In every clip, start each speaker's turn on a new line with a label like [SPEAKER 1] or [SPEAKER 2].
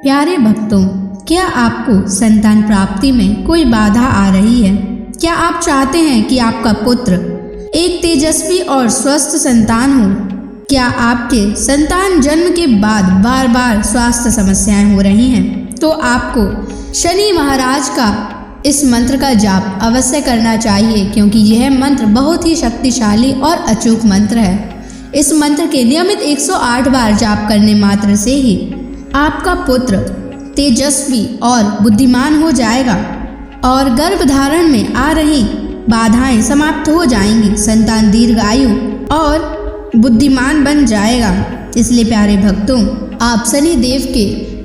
[SPEAKER 1] प्यारे भक्तों, क्या आपको संतान प्राप्ति में कोई बाधा आ रही है? क्या आप चाहते हैं कि आपका पुत्र एक तेजस्वी और स्वस्थ संतान हो? क्या आपके संतान जन्म के बाद बार बार स्वास्थ्य समस्याएं हो रही हैं? तो आपको शनि महाराज का इस मंत्र का जाप अवश्य करना चाहिए, क्योंकि यह मंत्र बहुत ही शक्तिशाली और अचूक मंत्र है। इस मंत्र के नियमित 108 बार जाप करने मात्र से ही आपका पुत्र तेजस्वी और बुद्धिमान हो जाएगा और गर्भधारण में आ रही बाधाएं समाप्त हो जाएंगी। संतान दीर्घायु और बुद्धिमान बन जाएगा। इसलिए प्यारे भक्तों, आप शनि देव के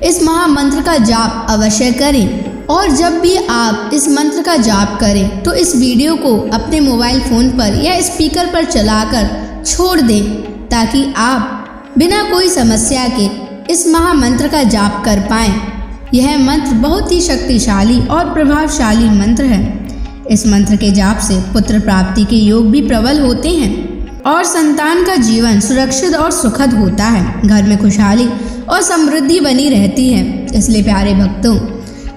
[SPEAKER 1] इस महामंत्र का जाप अवश्य करें। और जब भी आप इस मंत्र का जाप करें तो इस वीडियो को अपने मोबाइल फ़ोन पर या स्पीकर पर चलाकर छोड़ दें, ताकि आप बिना कोई समस्या के इस महामंत्र का जाप कर पाएं। यह मंत्र बहुत ही शक्तिशाली और प्रभावशाली मंत्र है। इस मंत्र के जाप से पुत्र प्राप्ति के योग भी प्रबल होते हैं और संतान का जीवन सुरक्षित और सुखद होता है। घर में खुशहाली और समृद्धि बनी रहती है। इसलिए प्यारे भक्तों,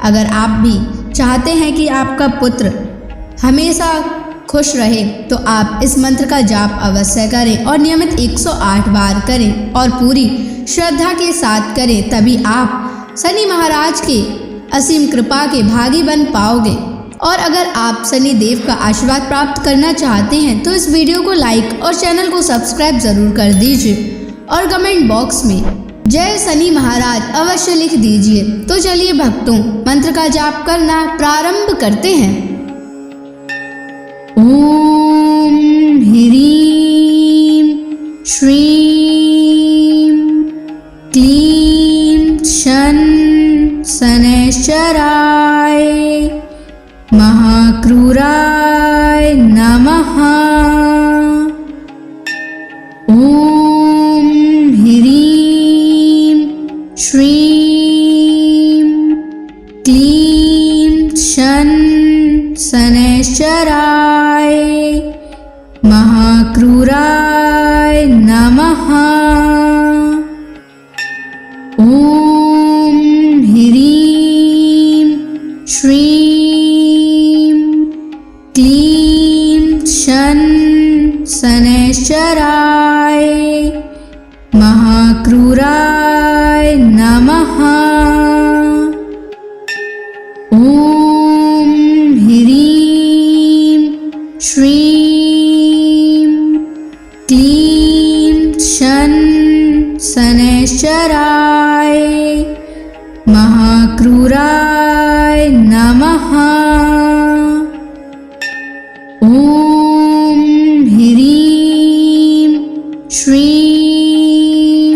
[SPEAKER 1] अगर आप भी चाहते हैं कि आपका पुत्र हमेशा खुश रहे, तो आप इस मंत्र का जाप अवश्य करें और नियमित 108 बार करें और पूरी श्रद्धा के साथ करें। तभी आप शनि महाराज के असीम कृपा के भागी बन पाओगे। और अगर आप शनि देव का आशीर्वाद प्राप्त करना चाहते हैं तो इस वीडियो को लाइक और चैनल को सब्सक्राइब जरूर कर दीजिए और कमेंट बॉक्स में जय शनि महाराज अवश्य लिख दीजिए। तो चलिए भक्तों, मंत्र का जाप करना प्रारंभ करते हैं। ओम ह्रीं श्रीं क्लीं शन शनैश्चराय महाक्रूराय नमः। ओम ह्रीं श्रीं क्लीं शन शनैश्चराय महाक्रूराय नमः। ओम ह्रीं श्रीं क्लीं शन शनैश्चराय महाक्रूराय नमः। ओम ह्रीं श्रीं क्लीं शन शनैश्चराय महाक्रूराय नमः। ओम ह्रीं श्रीं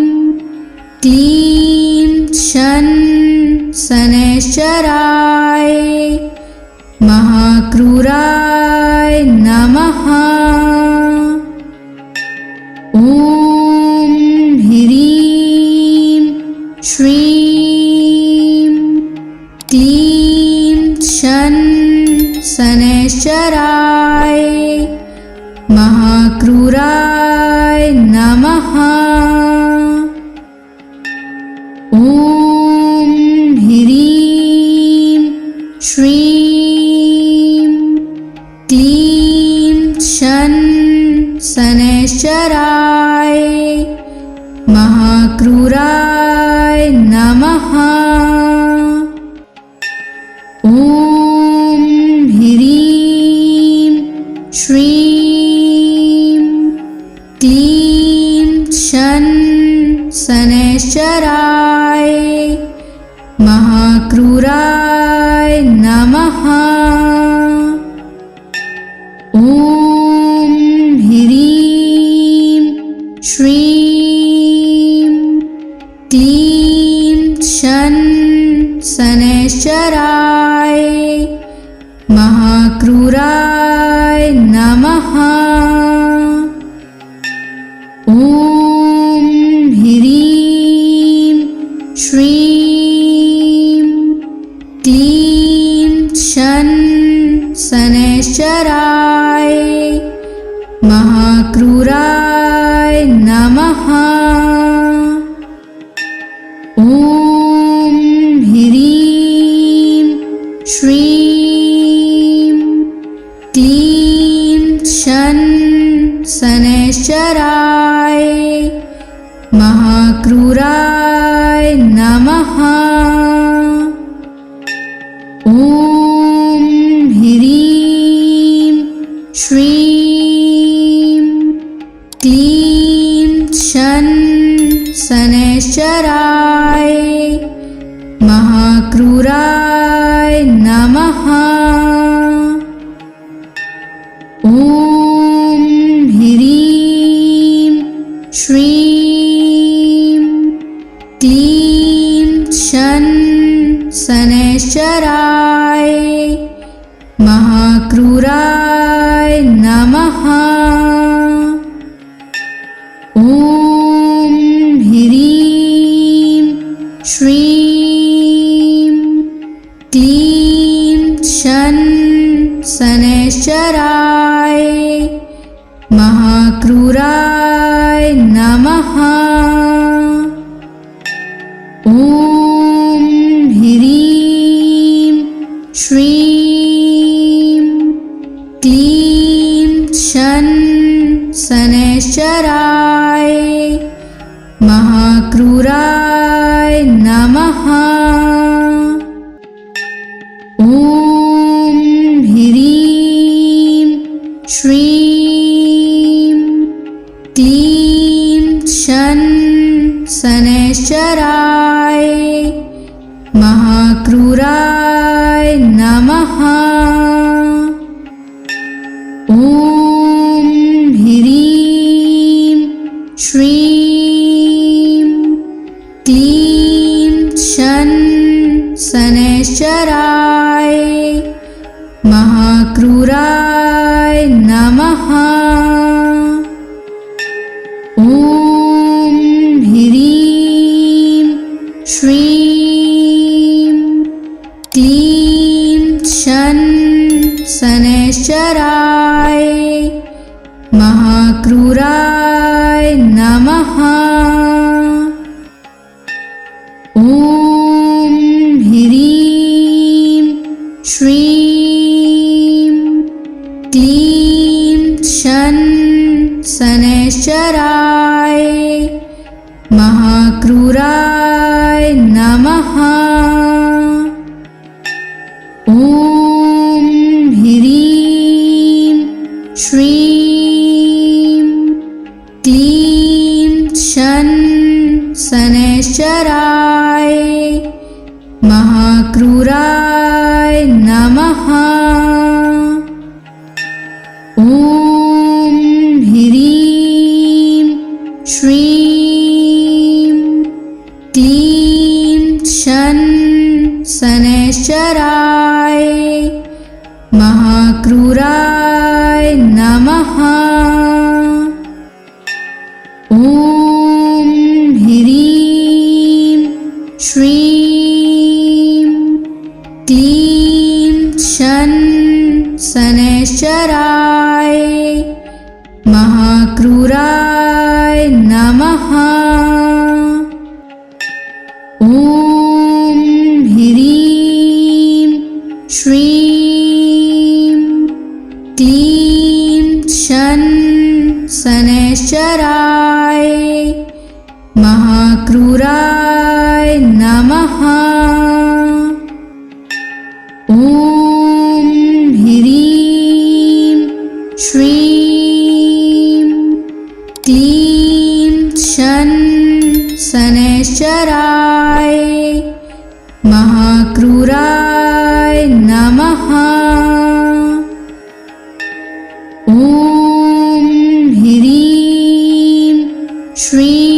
[SPEAKER 1] क्लीं शन शनैश्चराय महाक्रूराय नमः। ओम ह्रीं श्रीं क्लीं शन शनैश्चराय महाक्रूराय नमः। ओम ह्रीं श्रीं क्लीं शन शनैश्चराय महाक्रूराय नमः। ओम ह्रीं श्रीं क्लीं शन शनैश्चराय महाक्रूराय नमः। ओम ह्रीं श्रीं क्लीं शन शनैश्चराय महाक्रूराय नमः। ओम ह्रीं श्रीं क्लीं शन शनैश्चराय महाक्रूराय नमः। ओम शनैश्चराय महाक्रूराय नमः। ॐ ह्रीं श्रीं क्लीं शनैश्चराय महाक्रूराय नमः। ॐ ह्रीं श्रीं क्लीं शनैश्चराय महाक्रूराय नमः। ॐ ह्रीं श्रीं क्लीं शनैश्चराय महाक्रूराय नमः। ॐ ह्रीं श्रीं क्लीं शनैश्चराय महाक्रूराय नमः। ॐ ह्रीं श्रीं क्लीं शनैश्चराय महाक्रूराय नमः। ॐ ह्रीं श्रीं क्लीं शनैश्चराय महाक्रूराय नमः। ॐ ह्रीं श्रीं क्लीं शनैश्चराय महाक्रूराय नमः। ॐ ह्रीं श्रीं क्लीं शनैश्चराय महाक्रूराय नमः। ॐ ह्रीं श्रीं क्लीं शनैश्चराय महाक्रूराय नमः। ॐ ह्रीं श्रीं क्लीं शनैश्चराय महाक्रूराय नमः। ॐ ह्रीं श्रीं क्लीं शनैश्चराय महाक्रूराय नमः। ॐ ह्रीं श्रीं क्लीं शनैश्चराय महाक्रूराय नमः। ॐ ह्रीं श्रीं क्लीं शनैश्चराय महाक्रूराय नमः। ॐ ह्रीं श्रीं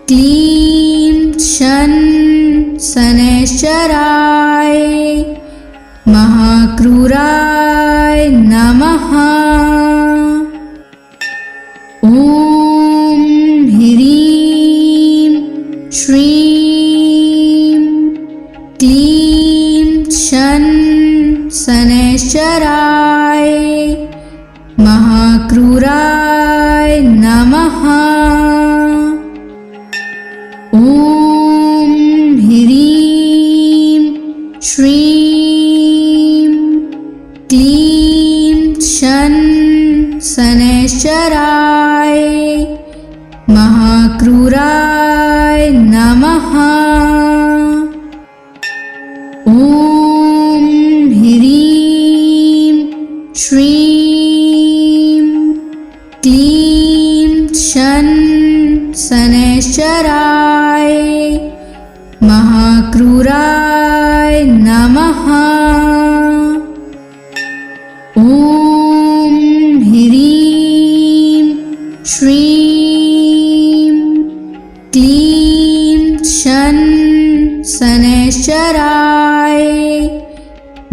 [SPEAKER 1] क्लीं शनैश्चराय महाक्रूराय नमः। ॐ ह्रीं श्रीं क्लीं शनैश्चराय महाक्रूराय नमः। ॐ ह्रीं श्रीं क्लीं शनैश्चराय महाक्रूराय नमः। ॐ ह्रीं श्रीं क्लीं शन शनैश्चराय महाक्रूराय नमः। ॐ ह्रीं श्रीं क्लीं शन शनैश्चराय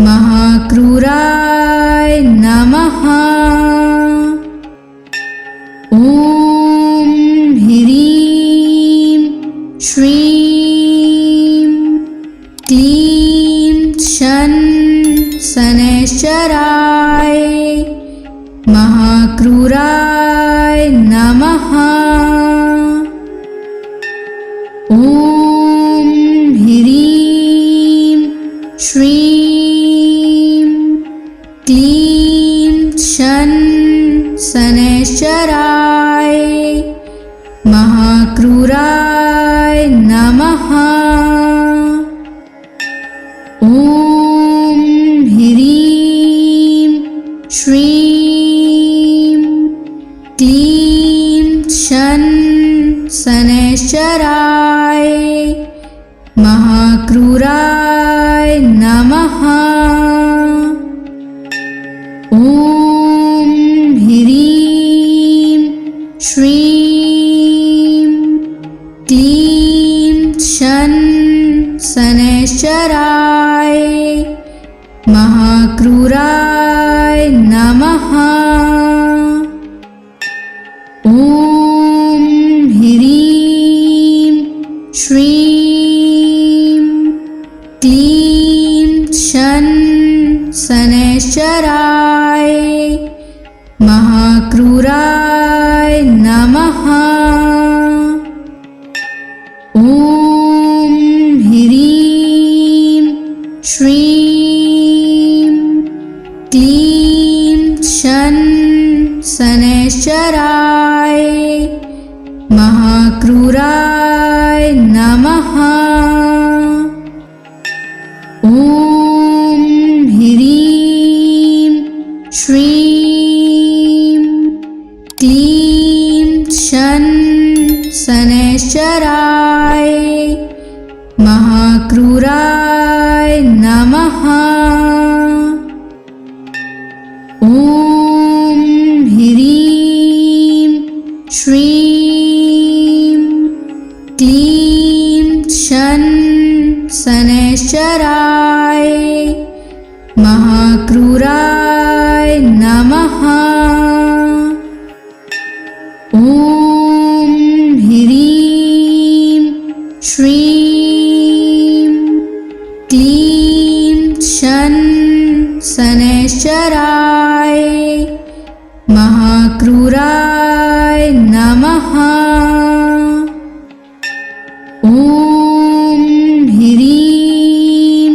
[SPEAKER 1] महाक्रूराय नमः। ॐ ह्रीं श्रीं क्लीं शन शनैश्चराय महाक्रूराय नमः। ॐ ह्रीं श्रीं क्लीं शन शनैश्चराय महाक्रूराय नमः। ॐ ह्रीं श्रीं क्लीं शन शनैश्चराय महाक्रूराय नमः। ॐ ह्रीं श्रीं क्लीं शन शनैश्चराय महाक्रूराय नमः। ॐ ह्रीं श्रीं क्लीं शन शनैश्चराय महाक्रूराय नमः। ॐ ह्रीं श्रीं क्लीं शन शनैश्चराय महाक्रूराय नमः। ॐ ह्रीं श्रीं क्लीं शन शनैश्चराय महाक्रूराय नमः। ॐ ह्रीं श्रीं क्लीं शन शनैश्चराय महाक्रूराय नमः। ॐ ह्रीं श्रीं क्लीं शन शनैश्चराय महाक्रूराय नमः। ॐ ह्रीं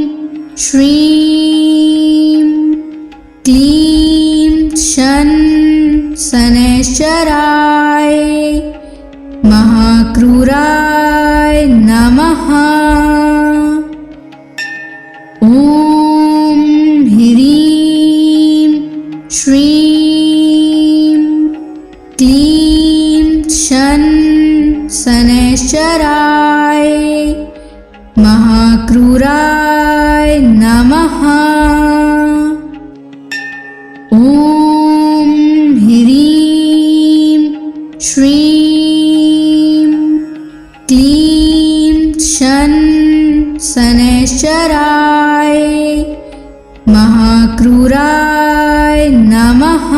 [SPEAKER 1] श्रीं क्लीं शन शनैश्चराय महाक्रूराय नमः। ॐ ह्रीं श्रीं क्लीं शन शनैश्चराय महाक्रूराय नमः। ॐ ह्रीं श्रीं क्लीं शन शनैश्चराय महाक्रूराय नमः।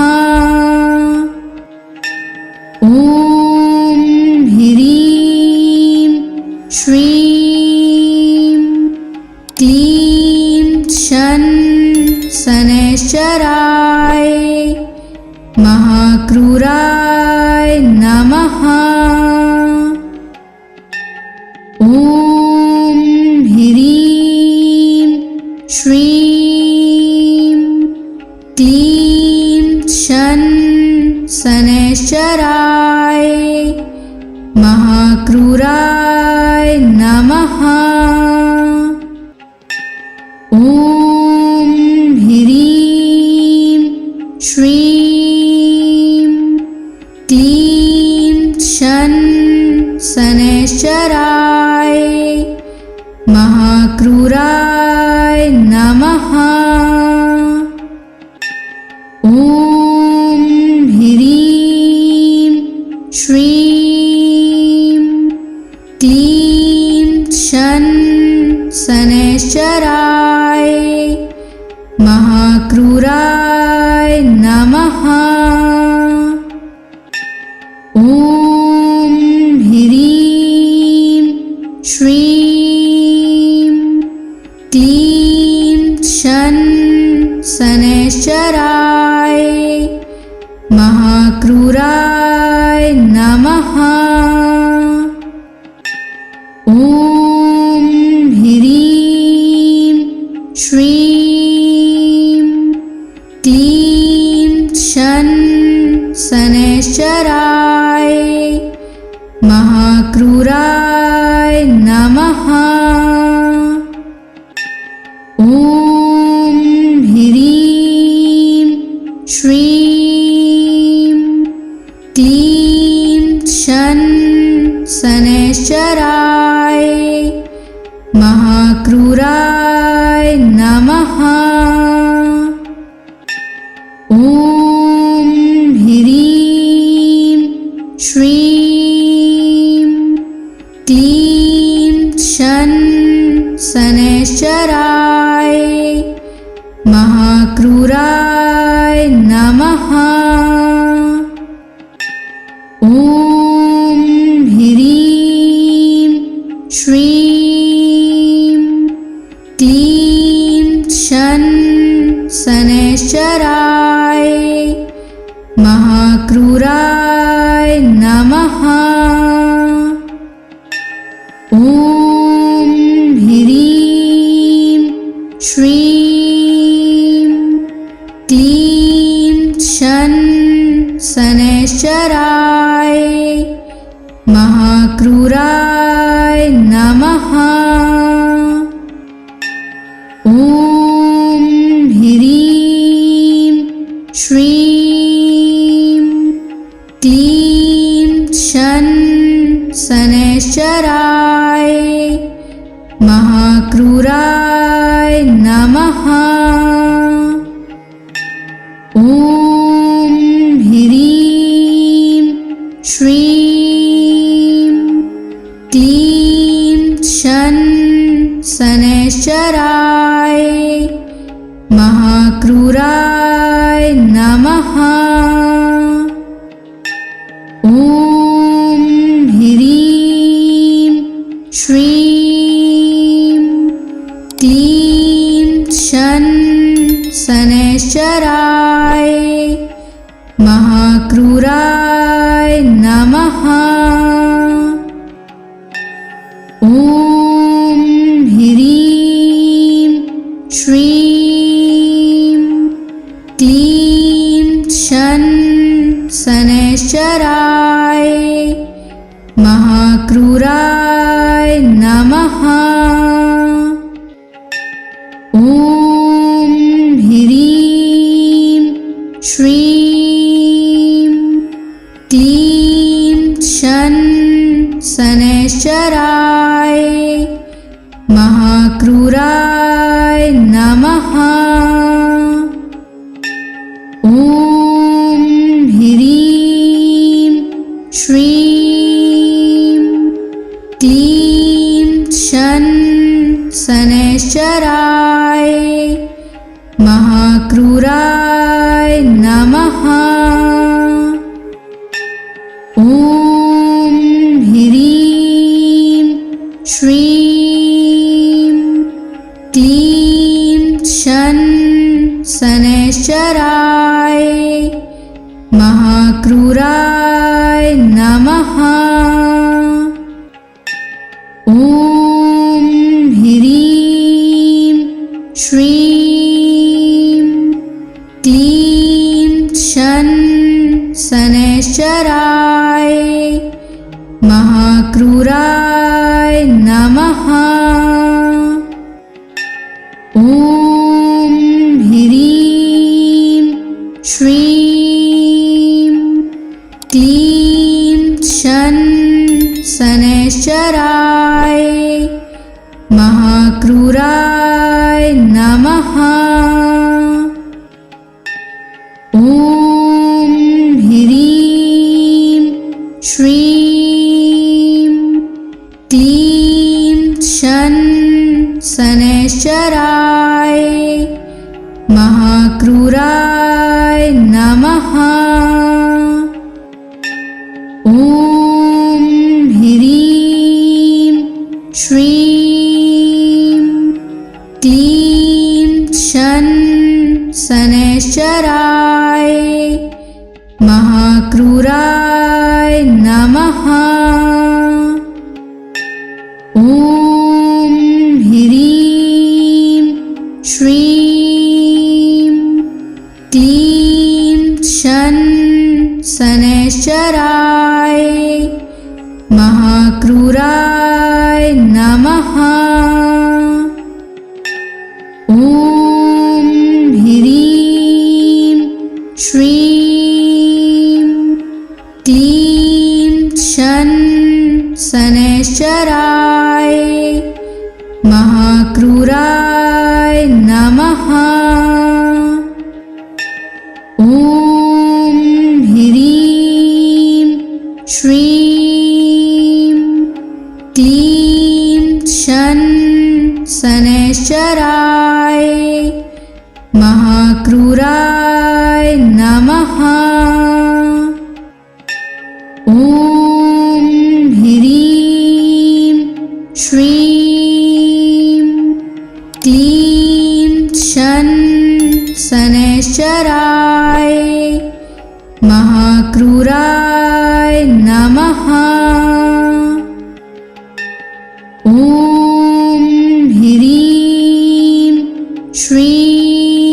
[SPEAKER 1] ॐ ह्रीं श्रीं क्लीं शन शनैश्चराय महाक्रूराय नमः। ॐ ह्रीं श्रीं क्लीं शन क्लीं शन शनैश्चराय महाक्रूराय नमः। ॐ ह्रीं श्रीं क्लीं शन शनैश्चराय महाक्रूराय नमः। ॐ ह्रीं श्रीं क्लीं शन शनैश्चराय महाक्रूराय नमः। ॐ ह्रीं श्रीं क्लीं शन शनैश्चराय महाक्रूराय नमः। ॐ ह्रीं श्रीं क्लीं शन शनैश्चराय महाक्रूराय नमः। ॐ ह्रीं श्रीं क्लीं शन शनैश्चराय महाक्रूराय नमः। ॐ ह्रीं श्रीं क्लीं शन शनैश्चराय महाक्रूराय नमः। ॐ ह्रीं श्रीं क्लीं शन शनैश्चराय महाक्रूराय नमः। ॐ ह्रीं श्रीं क्लीं शन शनैश्चराय महाक्रूराय नमः। ॐ ह्रीं श्रीं क्लीं शन शनैश्चराय महाक्रूराय नमः। ॐ ह्रीं श्रीं क्लीं शन शनैश्चराय महाक्रूराय नमः। ॐ ह्रीं श्रीं क्लीं शन शनैश्चराय महाक्रूराय नमः। ॐ ह्रीं श्रीं क्लीं शन शनैश्चराय महाक्रूराय नमः। ॐ ह्रीं श्रीं क्लीं शन शनैश्चराय महाक्रूराय नमः। ॐ ह्रीं श्रीं क्लीं शन शनैश्चराय महाक्रूराय नमः। ॐ ह्रीं श्रीं क्लीं शन शनैश्चराय महाक्रूराय नमः। ॐ ह्रीं श्रीं क्लीं शन शनैश्चराय महाक्रूराय नमः। ॐ ह्रीं श्रीं क्लीं शन शनैश्चराय महाक्रूराय नमः। ॐ ह्रीं श्रीं क्लीं शन शनैश्चराय महाक्रूराय नमः। ॐ ह्रीं श्रीं क्लीं शन शनैश्चराय महाक्रूराय नमः। ॐ ह्रीं श्रीं क्लीं शन शनैश्चराय महाक्रूराय नमः। ॐ ह्रीं श्रीं क्लीं शन शनैश्चराय महाक्रूराय नमः। ॐ ह्रीं श्रीं क्लीं शन शनैश्चराय महाक्रूराय नमः। ॐ ह्रीं श्रीं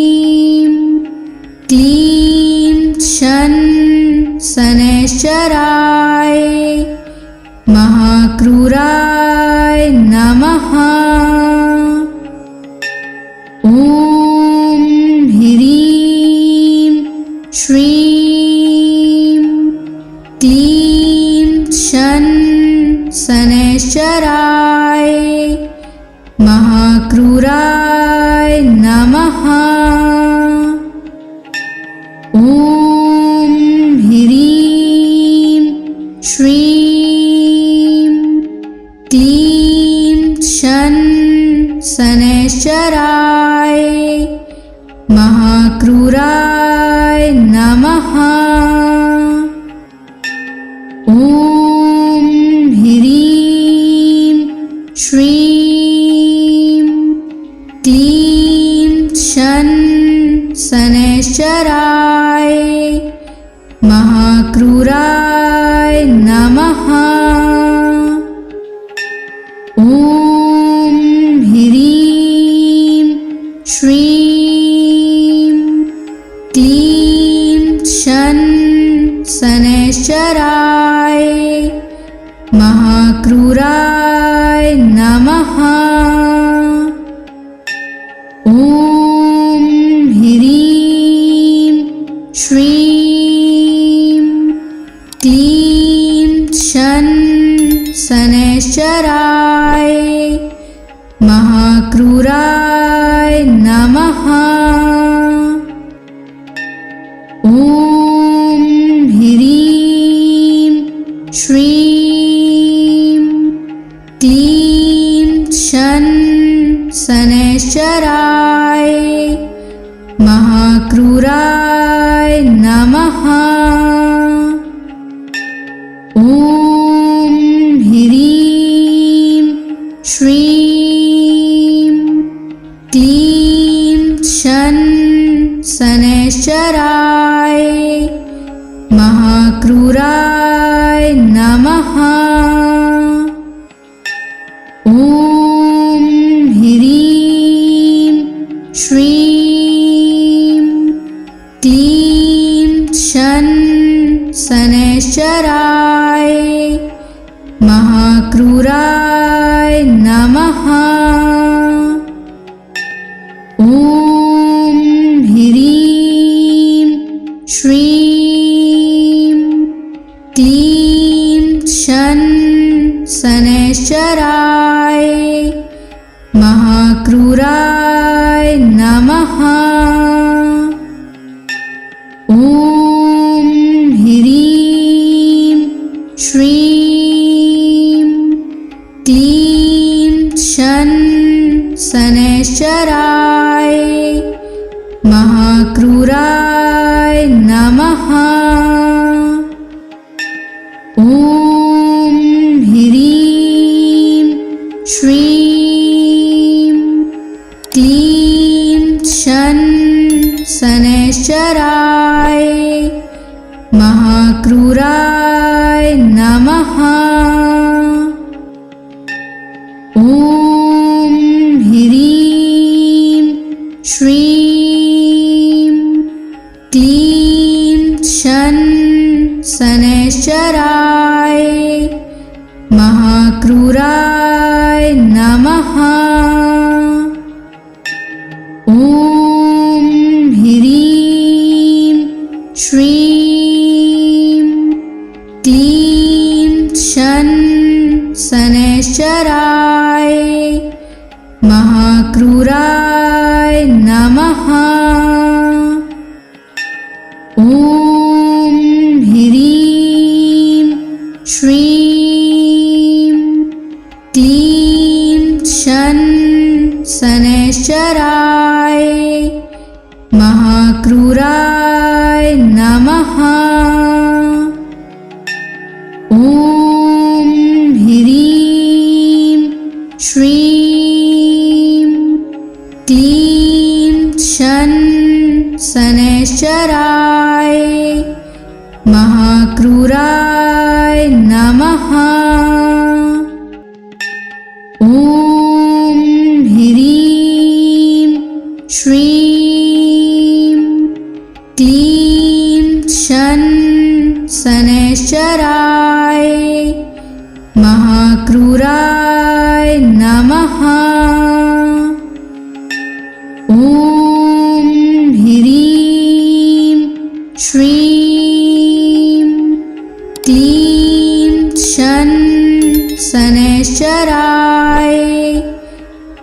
[SPEAKER 1] क्लीं शन शनैश्चराय महाक्रूराय नमः। ॐ ह्रीं श्रीं क्लीं शन शनैश्चराय महाक्रूराय नमः। ॐ ह्रीं श्रीं क्लीं शन शनैश्चराय महाक्रूराय नमः। ॐ ह्रीं श्रीं क्लीं शन शनैश्चराय महाक्रूराय नमः। ॐ ह्रीं श्रीं क्लीं शन शनैश्चराय महाक्रूराय नमः। ॐ ह्रीं श्रीं क्लीं शन शनैश्चराय महाक्रूराय नमः। ॐ ह्रीं श्रीं क्लीं शन शनैश्चराय महाक्रूराय नमः। ॐ ह्रीं श्रीं क्लीं शन शनैश्चराय महाक्रूराय नमः। ॐ ह्रीं श्रीं क्लीं शन शनैश्चराय महाक्रूराय नमः। ॐ ह्रीं श्रीं क्लीं शन शनैश्चराय महाक्रूराय नमः। ॐ ह्रीं श्रीं क्लीं शन शनैश्चराय महाक्रूराय नमः। ॐ ह्रीं श्रीं क्लीं शन शनैश्चराय महाक्रूराय नमः। ॐ ह्रीं श्रीं क्लीं शन शनैश्चराय महाक्रूराय नमः। ॐ ह्रीं श्रीं क्लीं शन शनैश्चराय महाक्रूराय नमः। ॐ ह्रीं श्रीं क्लीं शन शनैश्चराय महाक्रूराय नमः। ॐ ह्रीं श्रीं क्लीं शन शनैश्चराय महाक्रूराय नमः। ॐ ह्रीं श्रीं क्लीं शन शनैश्चराय महाक्रूराय नमः। ॐ ह्रीं श्रीं क्लीं शन शनैश्चराय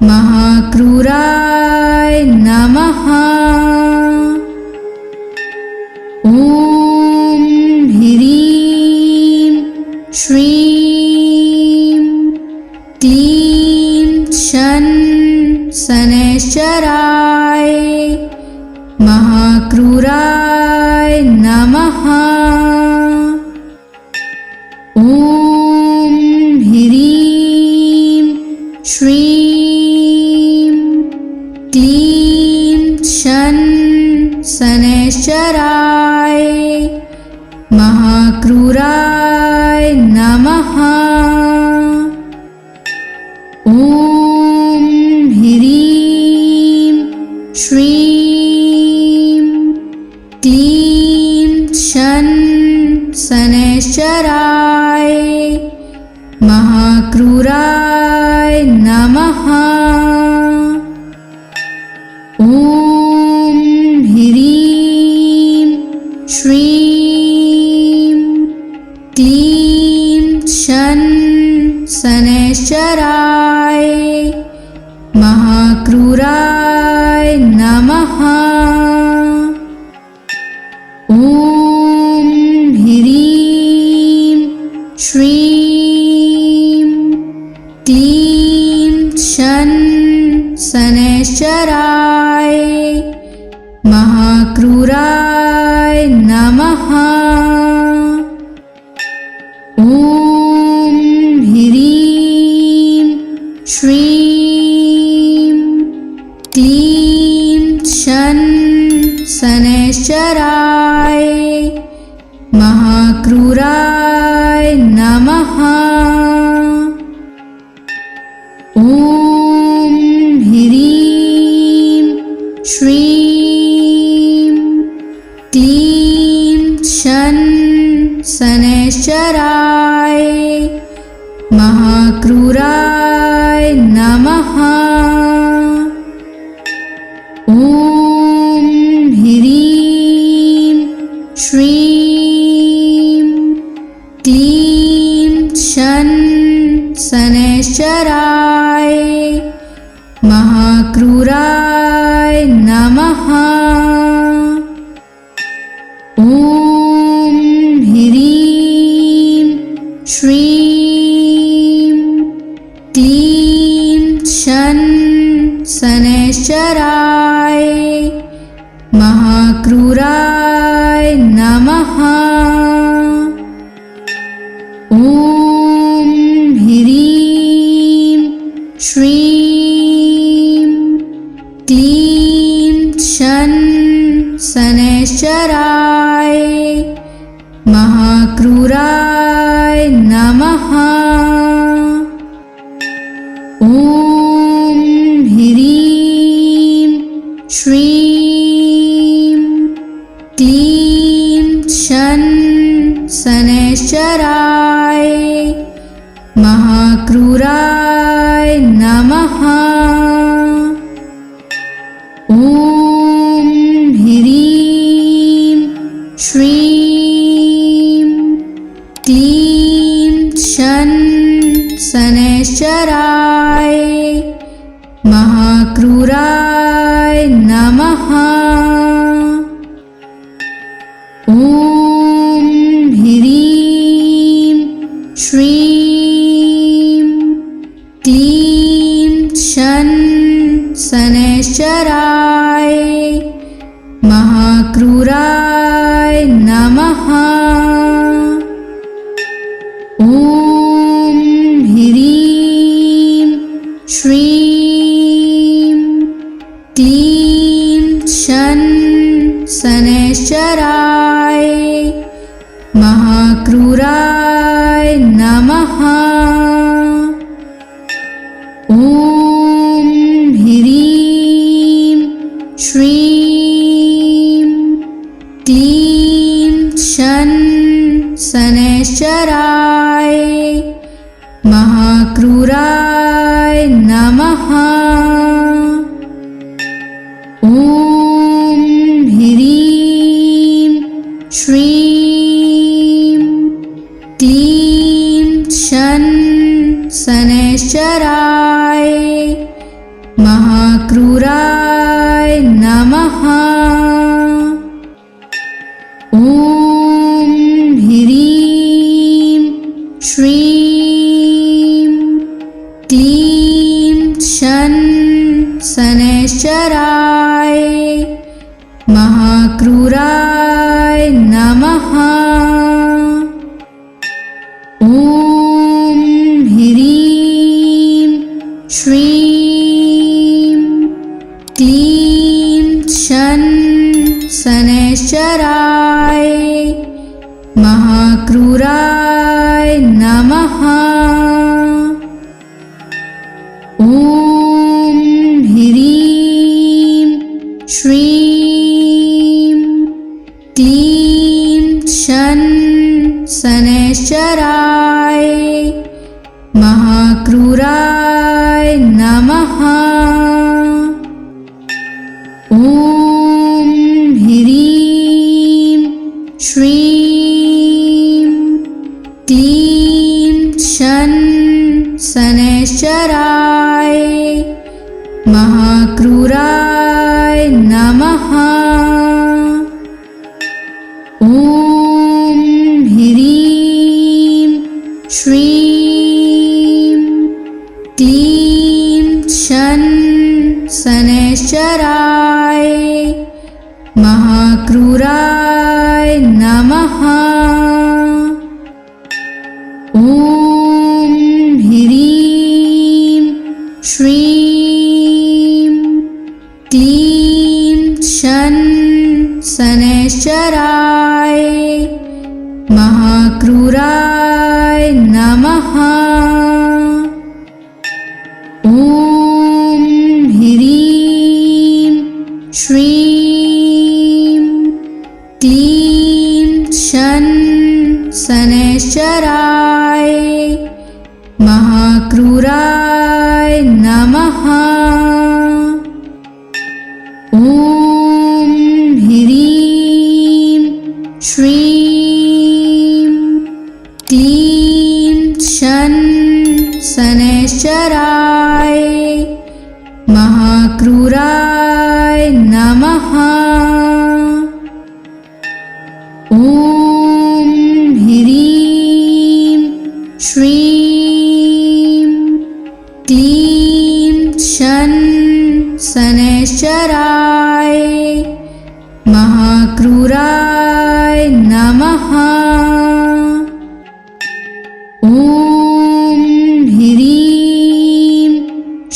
[SPEAKER 1] महाक्रूराय नमः। ॐ ह्रीं श्रीं क्लीं शन शनैश्चराय महाक्रूराय नमः। ॐ ह्रीं श्रीं क्लीं शन शनैश्चराय महाक्रूराय नमः। ॐ ह्रीं श्रीं क्लीं शन शनैश्चराय महाक्रूराय नमः। ॐ ह्रीं श्रीं क्लीं शन शनैश्चराय महाक्रूराय नमः। ॐ ह्रीं श्रीं क्लीं शन शनैश्चराय महाक्रूराय नमः। ॐ ह्रीं श्रीं क्लीं शन शनैश्चराय महाक्रूराय नमः। ॐ ह्रीं श्रीं क्लीं शन शनैश्चराय महाक्रूराय नमः। ॐ ह्रीं श्रीं क्लीं शन शनैश्चराय महाक्रूराय नमः। ॐ ह्रीं श्रीं क्लीं शन शनैश्चराय महाक्रूराय नमः। ॐ ह्रीं श्रीं क्लीं शन शनैश्चराय महाक्रूराय नमः। ॐ ह्रीं श्रीं क्लीं शन शनैश्चराय महाक्रूराय नमः। ॐ ह्रीं श्रीं क्लीं शन शनैश्चराय महाक्रूराय नमः। ॐ ह्रीं श्रीं क्लीं शन शनैश्चराय महाक्रूराय नमः। ॐ ह्रीं श्रीं क्लीं शन शनैश्चराय महाक्रूराय नमः। ॐ ह्रीं श्रीं क्लीं शन शनैश्चराय महाक्रूराय नमः। ॐ ह्रीं श्रीं क्लीं शन शनैश्चराय महाक्रूराय नमः। ॐ ह्रीं श्रीं क्लीं शन शनैश्चराय महाक्रूराय नमः। ॐ ह्रीं श्रीं क्लीं शन शनैश्चराय महाक्रूराय नमः। ॐ ह्रीं श्रीं क्लीं शन शनैश्चराय महाक्रूराय नमः। ॐ ह्रीं श्रीं क्लीं शन शनैश्चराय महाक्रूराय नमः। ॐ ह्रीं श्रीं क्लीं शन शनैश्चराय महाक्रूराय नमः। ॐ ह्रीं श्रीं क्लीं शन शनैश्चराय महाक्रूराय नमः। ॐ ह्रीं श्रीं क्लीं शन शनैश्चराय महाक्रूराय नमः। ॐ ह्रीं श्रीं क्लीं शन शनैश्चराय महाक्रूराय नमः। ॐ ह्रीं श्रीं क्लीं शन शनैश्चराय महाक्रूराय नमः। ॐ ह्रीं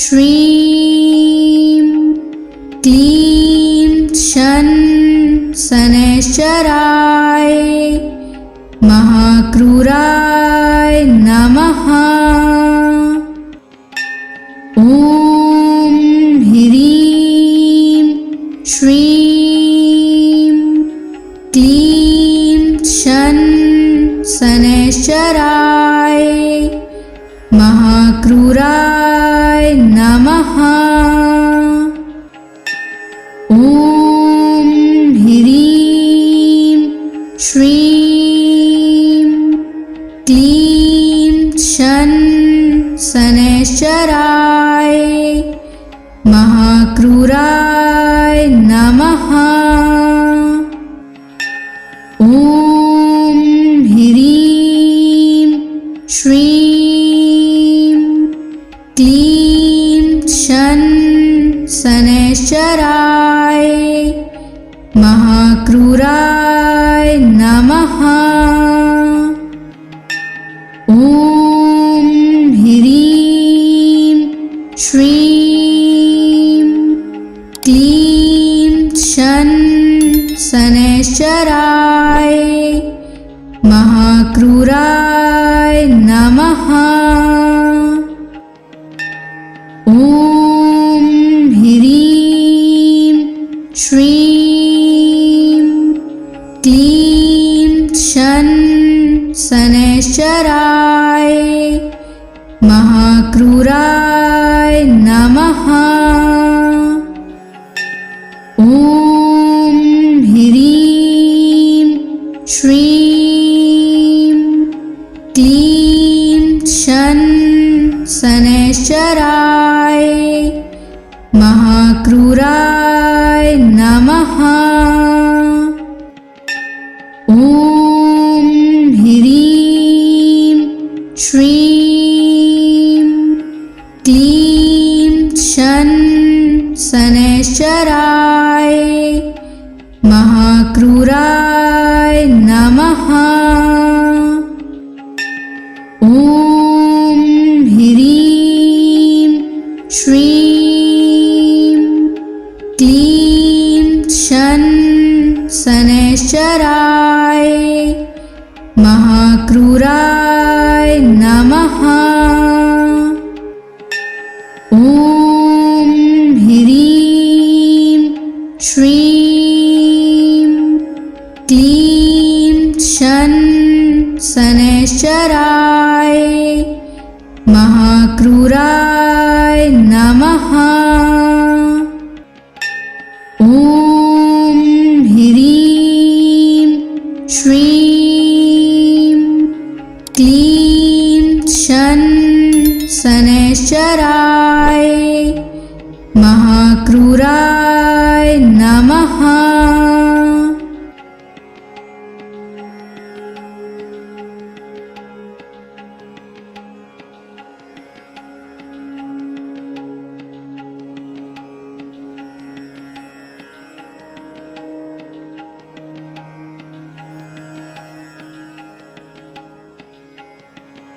[SPEAKER 1] श्रीं क्लीं शन शनैश्चराय महाक्रूराय नमः। ॐ ह्रीं श्रीं क्लीं शन शनैश्चराय महाक्रूराय नमः। ॐ ह्रीं श्रीं क्लीं शन शनैश्चराय महाक्रूराय नमः। ॐ ह्रीं श्रीं क्लीं शन शनैश्चराय महाक्रूराय नमः। ॐ ह्रीं श्रीं क्लीं शन शनैश्चराय महाक्रूराय नमः। ॐ ह्रीं श्रीं क्लीं शन शनैश्चराय महाक्रूराय नमः। ॐ ह्रीं श्रीं क्लीं शन शनैश्चराय महाक्रूराय नमः। ॐ ह्रीं श्रीं क्लीं शन शनैश्चराय महाक्रूराय नमः। ॐ ह्रीं श्रीं क्लीं शन शनैश्चराय महाक्रूराय नमः। ॐ ह्रीं श्रीं क्लीं शन शनैश्चराय महाक्रूराय नमः। ॐ ह्रीं श्रीं क्लीं शन शनैश्चराय महाक्रूराय